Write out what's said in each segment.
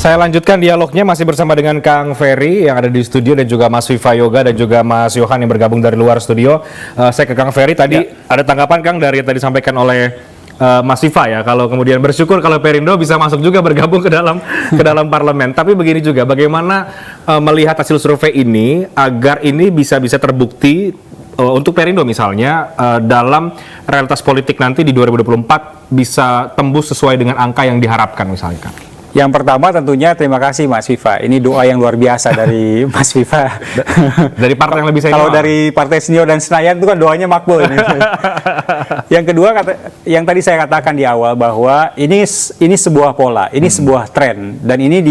Saya lanjutkan dialognya masih bersama dengan Kang Ferry yang ada di studio dan juga Mas Viva Yoga dan juga Mas Yohan yang bergabung dari luar studio. Saya ke Kang Ferry tadi ada tanggapan Kang dari yang tadi disampaikan oleh Mas Viva ya, kalau kemudian bersyukur kalau Perindo bisa masuk juga bergabung ke dalam parlemen. Tapi begini juga, bagaimana melihat hasil survei ini agar ini bisa terbukti untuk Perindo misalnya dalam realitas politik nanti di 2024 bisa tembus sesuai dengan angka yang diharapkan misalnya Kang. Yang pertama tentunya terima kasih Mas Viva. Ini doa yang luar biasa dari Mas Viva. Dari partai yang lebih senior. Kalau dari partai senior dan Senayan itu kan doanya makbul. Yang kedua, yang tadi saya katakan di awal bahwa ini sebuah pola, ini sebuah tren, dan ini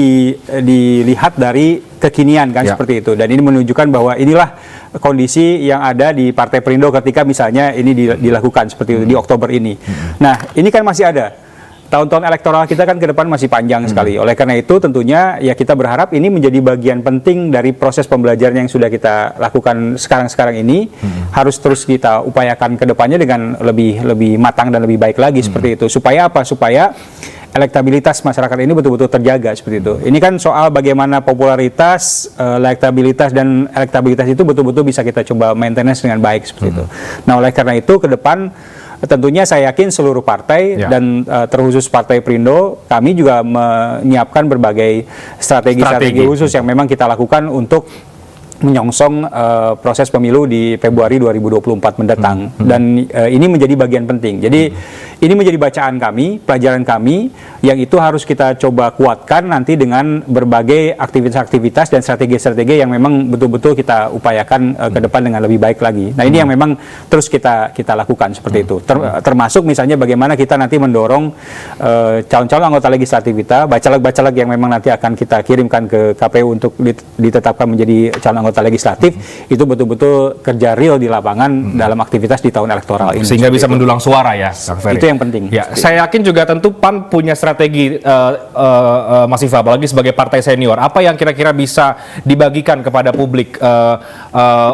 dilihat dari kekinian kan seperti itu. Dan ini menunjukkan bahwa inilah kondisi yang ada di Partai Perindo ketika misalnya ini dilakukan seperti itu di Oktober ini. Nah, ini kan masih ada. Tahun-tahun elektoral kita kan ke depan masih panjang sekali. Oleh karena itu tentunya ya kita berharap ini menjadi bagian penting dari proses pembelajaran yang sudah kita lakukan sekarang ini. Harus terus kita upayakan ke depannya dengan lebih matang dan lebih baik lagi seperti itu. Supaya apa? Supaya elektabilitas masyarakat ini betul-betul terjaga seperti itu. Ini kan soal bagaimana popularitas, elektabilitas dan elektabilitas itu betul-betul bisa kita coba maintenance dengan baik seperti itu. Nah, oleh karena itu ke depan tentunya saya yakin seluruh partai dan terkhusus Partai Perindo, kami juga menyiapkan berbagai strategi khusus yang memang kita lakukan untuk menyongsong proses pemilu di Februari 2024 mendatang. Dan ini menjadi bagian penting. Jadi ini menjadi bacaan kami, pelajaran kami, yang itu harus kita coba kuatkan nanti dengan berbagai aktivitas-aktivitas dan strategi-strategi yang memang betul-betul kita upayakan ke depan dengan lebih baik lagi. Nah, ini yang memang terus kita lakukan seperti itu. Termasuk misalnya bagaimana kita nanti mendorong calon-calon anggota legislatif kita, bacalek-bacalek yang memang nanti akan kita kirimkan ke KPU untuk ditetapkan menjadi calon anggota legislatif, itu betul-betul kerja real di lapangan dalam aktivitas di tahun elektoral ini. Sehingga bisa mendulang suara ya, Kang Ferry. Itu yang penting. Ya, saya yakin juga tentu PAN punya strategi, Mas Viva, apalagi sebagai partai senior. Apa yang kira-kira bisa dibagikan kepada publik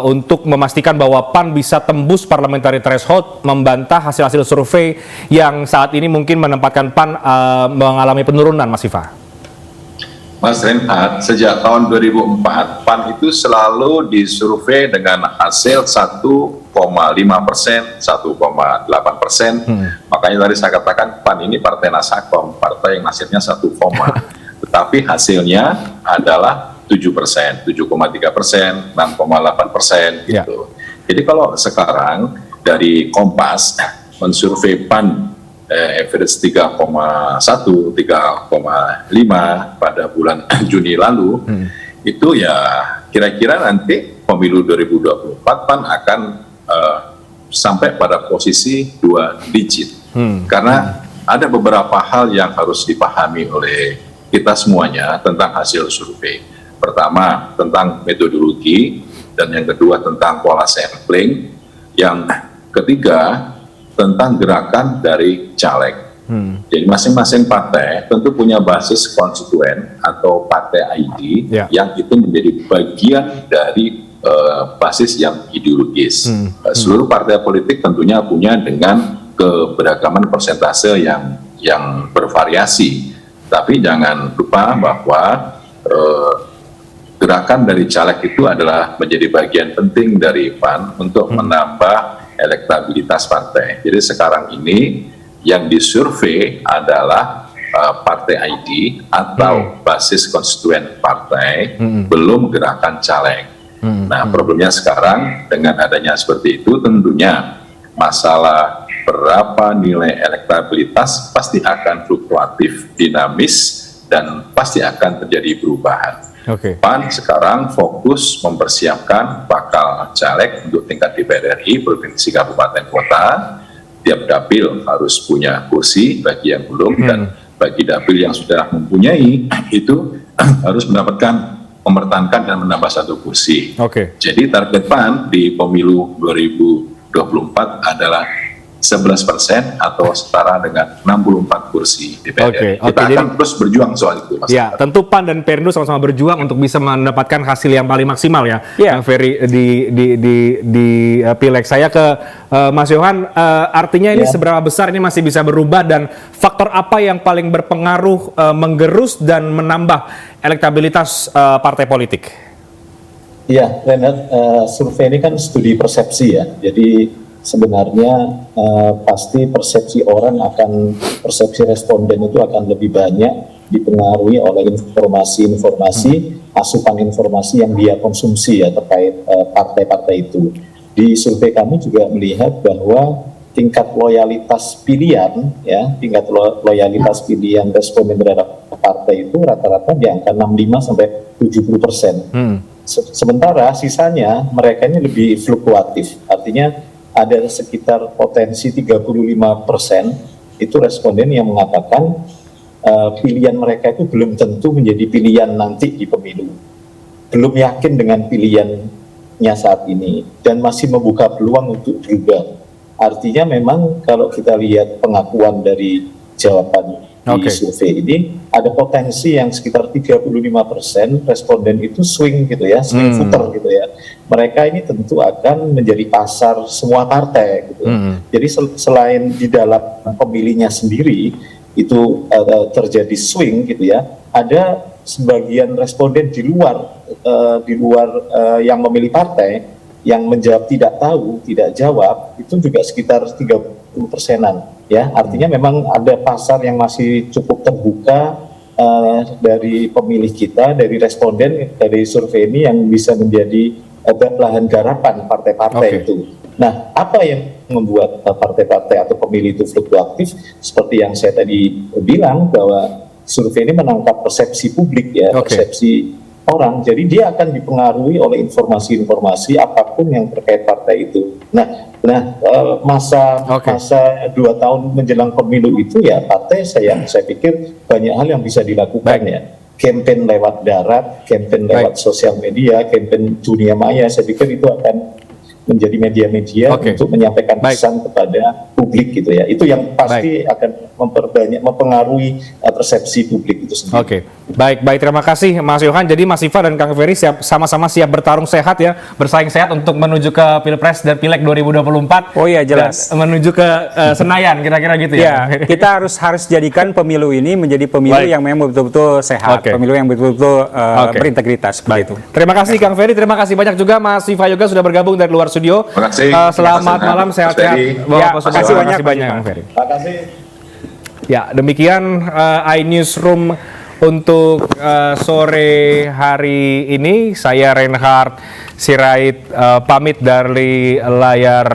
untuk memastikan bahwa PAN bisa tembus parliamentary threshold, membantah hasil-hasil survei yang saat ini mungkin menempatkan PAN mengalami penurunan, Mas Viva? Mas Reinhardt, sejak tahun 2004, PAN itu selalu disurvei dengan hasil 1,5%, 1,8%. Makanya tadi saya katakan PAN ini partai nasakom, partai yang hasilnya 1, tetapi hasilnya adalah 7%, 7,3%, 6,8% gitu. Jadi kalau sekarang dari Kompas mensurvei PAN average 3,1, 3,5 pada bulan Juni lalu, itu ya kira-kira nanti pemilu 2024 PAN akan sampai pada posisi 2 digit. Karena ada beberapa hal yang harus dipahami oleh kita semuanya tentang hasil survei. Pertama, tentang metodologi, dan yang kedua tentang pola sampling, yang ketiga tentang gerakan dari caleg. Jadi masing-masing partai tentu punya basis konstituen atau partai ID yang itu menjadi bagian dari basis yang ideologis. Seluruh partai politik tentunya punya dengan keberagaman persentase yang bervariasi. Tapi jangan lupa bahwa gerakan dari caleg itu adalah menjadi bagian penting dari PAN untuk menambah elektabilitas partai. Jadi sekarang ini yang disurvei adalah partai ID atau basis konstituen partai, belum gerakan caleg. Nah, problemnya sekarang dengan adanya seperti itu, tentunya masalah berapa nilai elektabilitas pasti akan fluktuatif, dinamis, dan pasti akan terjadi perubahan. PAN sekarang fokus mempersiapkan bakal caleg untuk tingkat DPR RI, provinsi, kabupaten, kota. Tiap dapil harus punya kursi bagi yang belum, dan bagi dapil yang sudah mempunyai itu harus mempertahankan dan menambah 1 kursi. Jadi target PAN di pemilu 2024 adalah 11% atau setara dengan 64 kursi DPR. Oke, Kita akan jadi terus berjuang soal itu, Mas. ya, tentu PAN dan Perindo sama-sama berjuang untuk bisa mendapatkan hasil yang paling maksimal ya, Ya. Kang Ferry di Pileg. Saya ke Mas Yohan, artinya ini seberapa besar ini masih bisa berubah dan faktor apa yang paling berpengaruh menggerus dan menambah elektabilitas partai politik? Iya, Renat, survei ini kan studi persepsi ya. Jadi sebenarnya pasti persepsi orang persepsi responden itu akan lebih banyak dipengaruhi oleh informasi-informasi, asupan informasi yang dia konsumsi ya terkait partai-partai itu. Di survei kami juga melihat bahwa tingkat loyalitas pilihan loyalitas pilihan responden terhadap partai itu rata-rata di angka 65 sampai 70%. Sementara sisanya mereka ini lebih fluktuatif, artinya ada sekitar potensi 35% itu responden yang mengatakan pilihan mereka itu belum tentu menjadi pilihan nanti di pemilu, belum yakin dengan pilihannya saat ini dan masih membuka peluang untuk berubah. Artinya memang kalau kita lihat pengakuan dari jawaban di survei ini, ada potensi yang sekitar 35% responden itu swing gitu ya, swing voter gitu ya. Mereka ini tentu akan menjadi pasar semua partai gitu. Jadi selain di dalam pemilihnya sendiri itu terjadi swing gitu ya, ada sebagian responden di luar yang memilih partai yang menjawab tidak tahu, tidak jawab, itu juga sekitar 30%-an. Ya, artinya memang ada pasar yang masih cukup terbuka dari pemilih kita, dari responden, dari survei ini yang bisa menjadi lahan garapan partai-partai itu. Nah, apa yang membuat partai-partai atau pemilih itu fluktuatif? Seperti yang saya tadi bilang bahwa survei ini menangkap persepsi publik ya, persepsi orang. Jadi dia akan dipengaruhi oleh informasi-informasi apapun yang terkait partai itu. Nah, masa 2 tahun menjelang pemilu itu ya partai saya pikir banyak hal yang bisa dilakukan ya. Campaign lewat darat, campaign lewat sosial media, campaign dunia maya, saya pikir itu akan menjadi media-media untuk menyampaikan pesan kepada publik gitu ya. Itu yang pasti akan mempengaruhi persepsi publik itu sendiri. Baik, terima kasih Mas Yohan. Jadi Mas Siva dan Kang Ferry sama-sama siap bertarung sehat ya, bersaing sehat untuk menuju ke Pilpres dan Pileg 2024. Oh iya, jelas. Menuju ke Senayan kira-kira gitu ya. Ya, kita harus jadikan pemilu ini menjadi pemilu yang memang betul-betul sehat, pemilu yang betul-betul berintegritas seperti itu. Terima kasih Kang Ferry, terima kasih banyak juga Mas Siva Yoga sudah bergabung dari luar studio. Terima kasih. Selamat malam, sehat-sehat. Terima kasih banyak Kang Ferry. Terima kasih. Ya, demikian iNewsroom untuk sore hari ini. Saya Reinhard Sirait pamit dari layar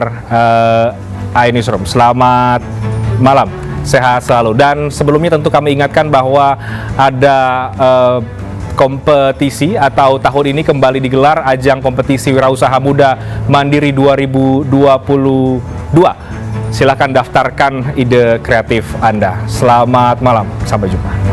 iNewsroom. Selamat malam, sehat selalu. Dan sebelumnya tentu kami ingatkan bahwa ada kompetisi atau tahun ini kembali digelar ajang kompetisi Wirausaha Muda Mandiri 2022. Silakan daftarkan ide kreatif Anda. Selamat malam, sampai jumpa.